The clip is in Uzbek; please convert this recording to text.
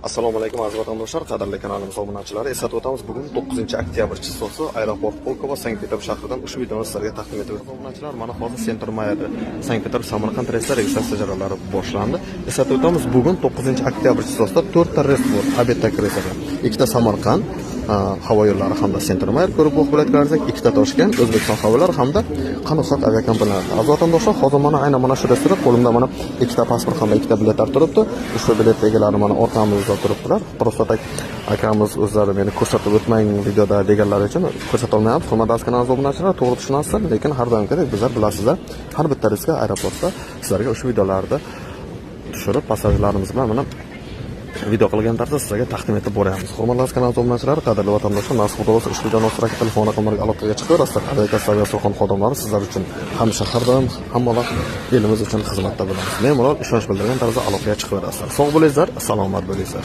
Assalomu alaykum aziz vatandoshlar, qadrli kanalimiz obunachilari. Eslatib o'tamiz, bugun 9-oktyabr chizsosi aeroport Pulkovo Sankt-Peterburg shahridan ushbu videoni sizlarga taqdim etamiz. Obunachilar, mana hozir Centermayer Sankt-Peterburg Samarqand reyslar registratsiya jarayonlari boshlandi. Eslatib o'tamiz, bugun 9-oktyabr chizsosida 4 ta reys bor. Obyektga reyslar. Ikkita Samarqand havo yo'llari hamda Centermayer ko'rib o'qib biletlarsak, ikkita Toshkent O'zbekiston havo yo'llari hamda Qanoqsat aviakompaniyalari. Aziz vatandoshlar, hozir aynan mana shu reysda qo'limda mana ikkita pasport hamda ikkita biletlar turibdi. Ushbu bilet egalari mana orqamizda turibdilar. Prosta akamiz o'zlari meni ko'rsatib o'tmang videoda deganlari uchun ko'rsata olmayapti. Hurmatli kanal obunachilar, to'g'ri tushunasizlar, lekin har doimgidek bizlar bilasizlar, har bitta reysga aeroportda sizlarga ushbu videolarni tushirib, passajirlarimiz bilan mana video qilgan tarzda sizlarga taqdim etib boramiz. Hurmatli kanal obunachilar, qadrli vatandoshlar, nasib bo'lsa ushbu videoni orqali telefon raqamlariga aloqaga chiqaverasizlar. Aviakassa So'xon xodimlari sizlar uchun hamisha har doim hammalar elimiz uchun xizmatda bo'lamiz. Bemalol ishonch bildirgan tarzda aloqaga chiqaverasizlar. Sog' bo'linglar, salomat bo'linglar.